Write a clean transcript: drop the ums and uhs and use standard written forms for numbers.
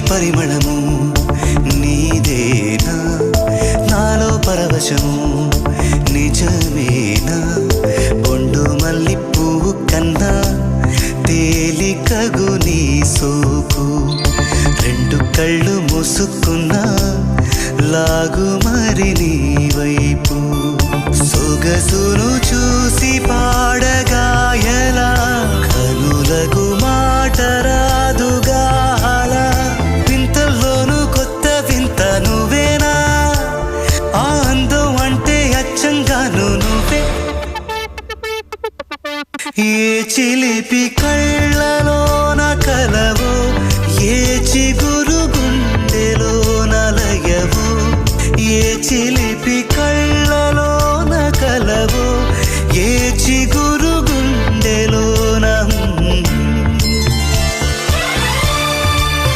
పరిమళము నీదేనా నాలో పరవశము నిజమేనా బొండు మల్లి పువ్వు కన్నా తేలికగు నీ సోకు రెండు కళ్ళు మూసుకున్నా లాగు మరి నీ వైపు సొగసును చూసి పాడగాయలా కనులకు